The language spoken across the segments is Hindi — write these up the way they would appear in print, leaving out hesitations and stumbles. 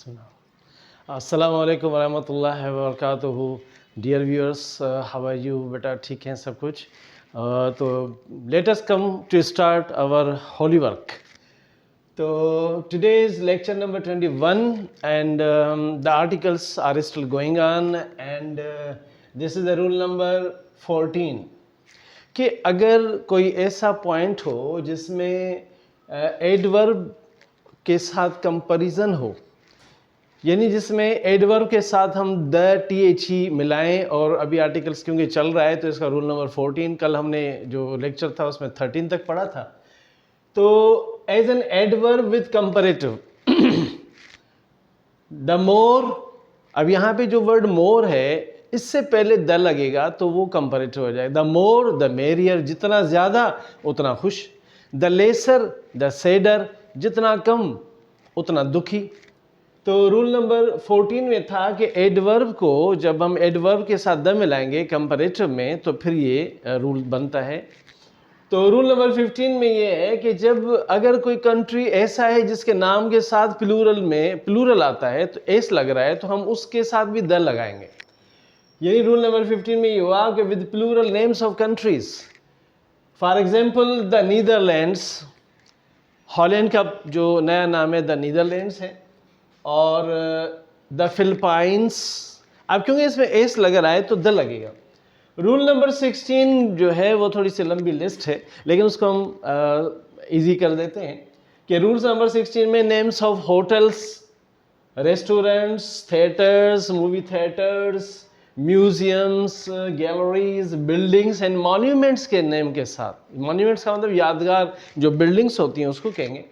अस्सलाम वालेकुम वरहमतुल्लाहि वबरकातुहू। Dear viewers, how are you? बेटा ठीक हैं सब कुछ? तो let us come to start our holy work. So today is lecture number 21 and the articles are still going on and this is the rule number 14 कि अगर कोई ऐसा पॉइंट हो जिसमें एडवर्ब के साथ कंपैरिजन हो, यानी जिसमें एडवर्ब के साथ हम द टी मिलाएं, और अभी आर्टिकल्स क्योंकि चल रहा है तो इसका रूल नंबर 14, कल हमने जो लेक्चर था उसमें 13 तक पढ़ा था. तो as an adverb with comparative the more, अब यहाँ पे जो वर्ड मोर है इससे पहले द लगेगा तो वो कंपैरेटिव हो जाएगा. द मोर द मेरियर, जितना ज़्यादा उतना खुश. द लेसर द सेडर, जितना कम उतना दुखी. तो रूल नंबर 14 में था कि एडवर्ब को जब हम एडवर्ब के साथ द मिलाएंगे कंपैरेटिव में तो फिर ये रूल बनता है. तो रूल नंबर 15 में ये है कि जब अगर कोई कंट्री ऐसा है जिसके नाम के साथ प्लूरल आता है तो एस लग रहा है तो हम उसके साथ भी द लगाएंगे. यही रूल नंबर 15 में ये हुआ कि with plural names of countries, for example the Netherlands, Holland का जो नया नाम है द नीदरलैंड्स है, और द फिलिपाइंस. अब क्योंकि इसमें एस लग रहा है तो द लगेगा. रूल नंबर 16 जो है वो थोड़ी सी लंबी लिस्ट है लेकिन उसको हम इजी कर देते हैं कि रूल्स नंबर 16 में names of hotels, restaurants, theatres, movie theatres, museums, galleries, buildings and monuments के नेम के साथ, मॉन्यूमेंट्स का मतलब यादगार जो बिल्डिंग्स होती हैं उसको कहेंगे.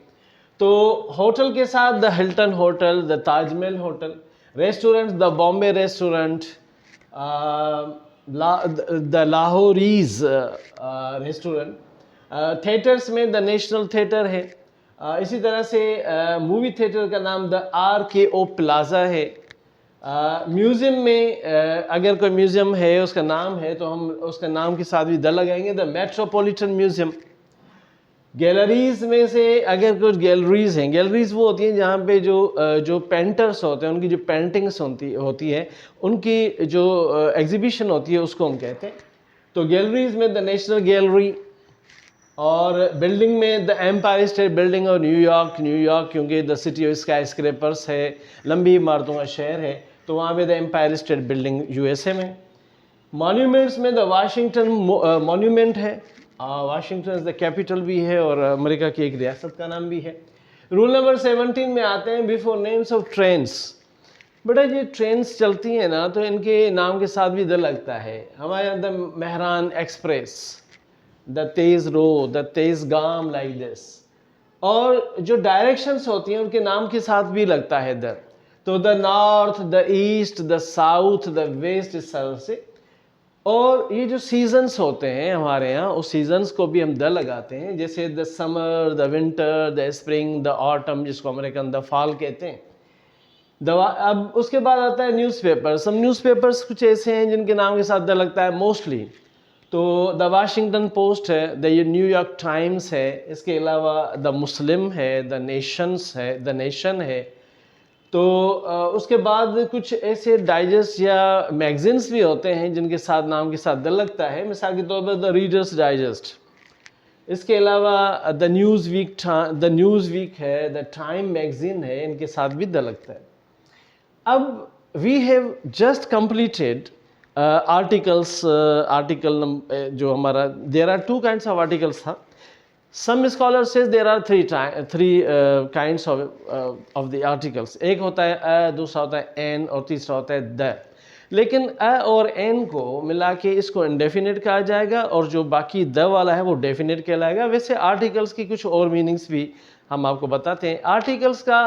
तो होटल के साथ the Hilton hotel, the Taj Mahal hotel. Restaurants the Bombay restaurant, the Lahori's restaurant. Theatres में द नेशनल थिएटर है. इसी तरह से मूवी थिएटर का नाम द RKO प्लाजा है. म्यूज़ियम में अगर कोई म्यूज़ियम है उसका नाम है तो हम उसका नाम के साथ भी द लगाएंगे, द मेट्रोपॉलिटन म्यूज़ियम. गैलरीज में से अगर कुछ गैलरीज हैं, गैलरीज वो होती हैं जहाँ पे जो पेंटर्स होते हैं उनकी जो पेंटिंग्स होती है उनकी जो एग्जीबिशन होती है उसको हम कहते हैं. तो गैलरीज में द नेशनल गैलरी, और बिल्डिंग में द एम्पायर स्टेट बिल्डिंग और न्यूयॉर्क क्योंकि the city of skyscrapers है, लंबी इमारतों का शहर है, तो वहाँ पे the empire state building USA में. मॉन्यूमेंट्स में द वाशिंगटन मॉन्यूमेंट है. वाशिंगटन इज द कैपिटल भी है और अमेरिका की एक रियासत का नाम भी है. रूल नंबर 17 में आते हैं बिफोर नेम्स ऑफ ट्रेन्स. बेटा ये ट्रेन्स चलती हैं ना तो इनके नाम के साथ भी द लगता है. हमारे यहाँ the Mehran Express, the Tezrau, the Tezgam, like this. और जो डायरेक्शंस होती हैं उनके नाम के साथ भी लगता है द. तो the north, the east, the south, the west, इस तरह से. और ये जो सीजन्स होते हैं हमारे यहाँ उस सीजन्स को भी हम द लगाते हैं, जैसे the summer, the winter, the spring, the autumn, जिसको अमेरिकन द फॉल कहते हैं. अब उसके बाद आता है न्यूज़पेपर्स. हम न्यूज़पेपर्स कुछ ऐसे हैं जिनके नाम के साथ द लगता है मोस्टली. तो द वाशिंगटन पोस्ट है, द न्यूयॉर्क टाइम्स है, इसके अलावा द मुस्लिम है, द नेशन है. तो उसके बाद कुछ ऐसे डाइजेस्ट या मैगजीन्स भी होते हैं जिनके साथ नाम के साथ द लगता है. मिसाल के तौर पर द रीडर्स डाइजेस्ट. इसके अलावा द न्यूज़ वीक है, द टाइम मैगजीन है, इनके साथ भी द लगता है. अब we have just completed article जो हमारा, there are 2 kinds of articles था. Some scholars says there are three kinds of the articles. एक होता है अ, दूसरा होता है एन और तीसरा होता है द. लेकिन अ और एन को मिला के इसको इंडेफिनिट कहा जाएगा और जो बाकी द वाला है वो डेफिनिट कहलाएगा. वैसे आर्टिकल्स की कुछ और मीनिंग्स भी हम आपको बताते हैं. आर्टिकल्स का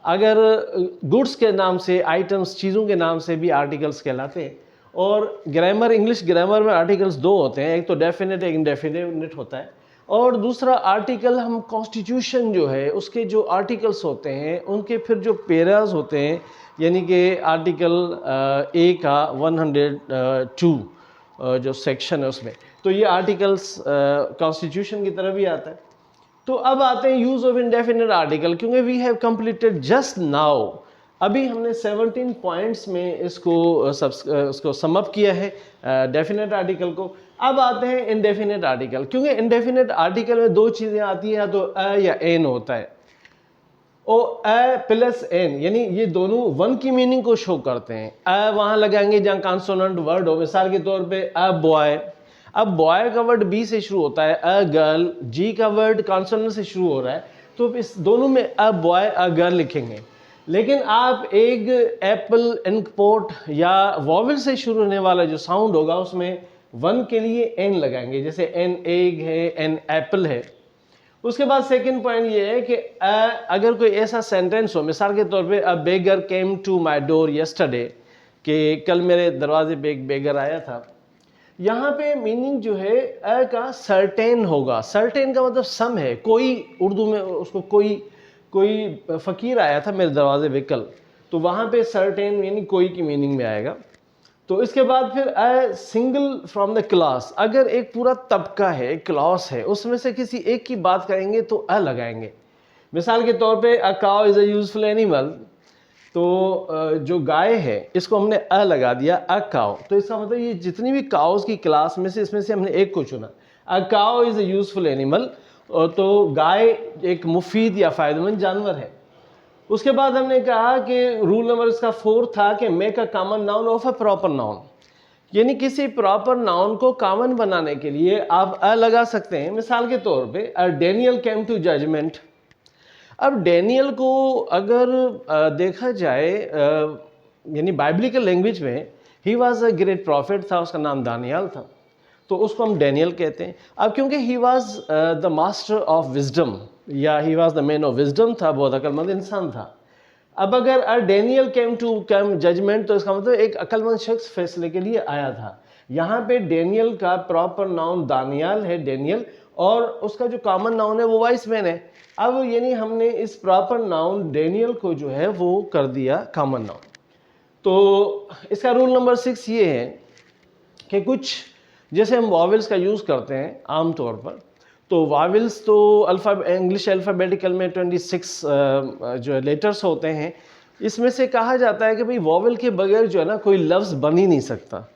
अगर गुड्स के नाम से, आइटम्स, चीज़ों के नाम से भी आर्टिकल्स कहलाते हैं. और ग्रामर, इंग्लिश ग्रामर में आर्टिकल्स 2 होते हैं, एक तो डेफिनेट, एक इंडेफिनिट होता है. और दूसरा आर्टिकल हम कॉन्स्टिट्यूशन जो है उसके जो आर्टिकल्स होते हैं उनके फिर जो पेराज होते हैं, यानी कि आर्टिकल ए का 102 जो सेक्शन है उसमें, तो ये आर्टिकल्स कॉन्स्टिट्यूशन की तरफ भी आता है. तो अब आते हैं यूज़ ऑफ इंडेफिनिट आर्टिकल, क्योंकि we have completed just now अभी हमने 17 पॉइंट्स में इसको समअप किया है डेफिनेट आर्टिकल को। अब आते हैं इनडेफिनेट आर्टिकल, क्योंकि इनडेफिनेट आर्टिकल में दो चीज़ें आती हैं, या तो अ या एन होता है। ओ अ प्लस एन, यानी ये दोनों वन की मीनिंग को शो करते हैं। अ वहाँ लगाएंगे जहाँ कॉन्सोनेंट वर्ड हो, मिसाल के तौर पे अ बॉय। अब बॉय का वर्ड बी से शुरू होता है, अ गर्ल जी का वर्ड कॉन्सोनेंट से शुरू हो रहा है, तो इस दोनों में अ बॉय अ गर्ल लिखेंगे। लेकिन आप एक एप्पल इनकपोर्ट या वॉवल से शुरू होने वाला जो साउंड होगा उसमें वन के लिए एन लगाएंगे, जैसे एन एग है, एन एप्पल है। उसके बाद सेकंड पॉइंट ये है कि अगर कोई ऐसा सेंटेंस हो, मिसाल के तौर पे a beggar came to my door yesterday, कि कल मेरे दरवाजे पे एक बेगर आया था। यहाँ पे मीनिंग जो है अ का सर्टेन होगा। सर्टेन का मतलब सम है, कोई उर्दू में उसको कोई फ़कीर आया था मेरे दरवाजे पे कल, तो वहाँ पे सर्टेन यानी कोई की मीनिंग में आएगा। तो इसके बाद फिर a single from the class, अगर एक पूरा तबका है, क्लास है, उसमें से किसी एक की बात करेंगे तो अ लगाएंगे। मिसाल के तौर पे a cow is a useful animal, तो जो गाय है इसको हमने अ लगा दिया, अ काउ, तो इसका मतलब ये जितनी भी काउस की क्लास में से इसमें से हमने एक को चुना। A cow is a useful animal, तो गाय एक मुफीद या फ़ायदेमंद जानवर है। उसके बाद हमने कहा कि रूल नंबर इसका 4 था कि make a common noun of a proper noun, यानी किसी प्रॉपर नाउन को कॉमन बनाने के लिए आप अ लगा सकते हैं। मिसाल के तौर पे अ डेनियल केम टू जजमेंट। अब डेनियल को अगर देखा जाए यानी बाइबलिकल लैंग्वेज में he was a great profit था, उसका नाम दानियाल था, तो उसको हम डेनियल कहते हैं। अब क्योंकि he was the master of wisdom या he was the man of wisdom था, बहुत अक्लमंद इंसान था। अब अगर a Daniel came to come judgement, तो इसका मतलब एक अक्लमंद शख्स फैसले के लिए आया था। यहाँ पे डेनियल का प्रॉपर नाउन दानियाल है, डेनियल, और उसका जो कॉमन नाउन है वो वाइस मैन है। अब यानी हमने इस प्रॉपर नाउन डेनियल को जो है वो कर दिया कॉमन नाउन। तो इसका रूल नंबर 6 ये है कि कुछ जैसे हम वॉवेल्स का यूज़ करते हैं आम तौर पर, तो वॉवेल्स तो इंग्लिश अल्फ़ाबेटिकल में 26 जो लेटर्स होते हैं, इसमें से कहा जाता है कि भाई वॉवेल के बगैर जो है ना कोई लफ्ज़ बन ही नहीं सकता।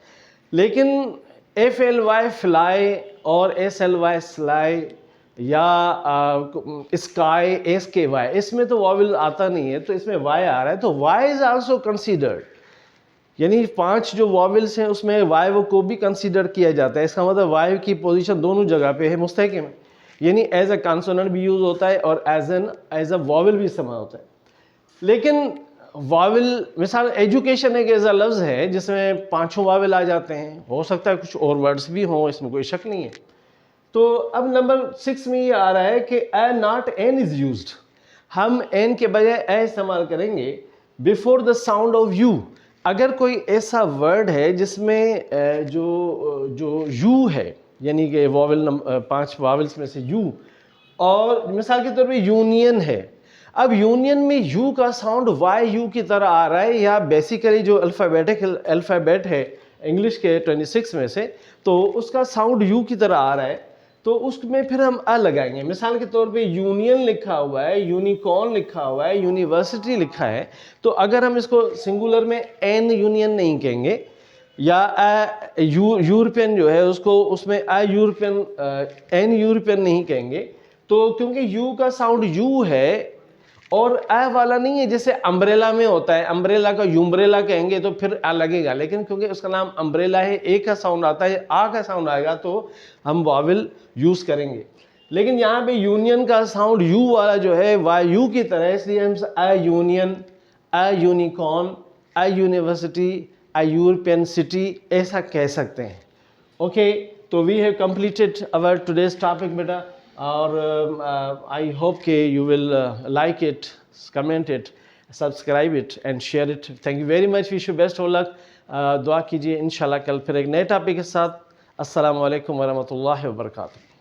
लेकिन FLY फ्लाई और SLY स्लाई या स्काई SKY, इसमें तो वॉवेल आता नहीं है, तो इसमें वाई आ रहा है, तो वाई इज़ आल्सो कंसिडर्ड, यानी 5 जो वॉवेल्स हैं उसमें वाई वो को भी कंसीडर किया जाता है। इसका मतलब वाई की पोजीशन दोनों जगह पे है मुस्तहकम, यानी एज अ कॉन्सोनेंट भी यूज़ होता है और एज अ वॉवेल भी इस्तेमाल होता है। लेकिन वॉवेल, मिसाल एजुकेशन एक ऐसा लफ्ज़ है जिसमें 5 वॉवेल आ जाते हैं, हो सकता है कुछ और वर्ड्स भी हों, इसमें कोई शक नहीं है। तो अब नंबर 6 में ये आ रहा है कि ए नॉट एन इज़ यूज्ड, हम एन के बजाय ए इस्तेमाल करेंगे before the sound of you. अगर कोई ऐसा वर्ड है जिसमें जो यू है, यानी कि वॉवेल 5 वॉवेल्स में से यू, और मिसाल के तौर पे यूनियन है। अब यूनियन में यू का साउंड वाई यू की तरह आ रहा है, या बेसिकली जो अल्फ़ाबेट है इंग्लिश के 26 में से, तो उसका साउंड यू की तरह आ रहा है, तो उसमें फिर हम अ लगाएंगे। मिसाल के तौर पे यूनियन लिखा हुआ है, यूनिकॉर्न लिखा हुआ है, यूनिवर्सिटी लिखा है, तो अगर हम इसको सिंगुलर में एन यूनियन नहीं कहेंगे, या यूरोपियन जो है उसको उसमें एन यूरोपियन नहीं कहेंगे, तो क्योंकि यू का साउंड यू है और अ वाला नहीं है, जैसे अम्ब्रेला में होता है, अम्ब्रेला का यूम्ब्रेला कहेंगे तो फिर अ लगेगा, लेकिन क्योंकि उसका नाम अम्ब्रेला है, ए का साउंड आता है, आ का साउंड आएगा, तो हम वॉवेल यूज़ करेंगे। लेकिन यहाँ पे यूनियन का साउंड यू वाला जो है वाई यू की तरह, इसलिए हम a union, a unicorn, a university, a European city ऐसा कह सकते हैं। ओके, तो we have completed our today's topic बेटा, और आई होप कि you will like it, comment it, subscribe it and share it. Thank you very much, wish you best of luck. दुआ कीजिए, इंशाल्लाह कल फिर एक नए टॉपिक के साथ। अस्सलामु अलैकुम वरहमतुल्लाहि वबरकातुहू।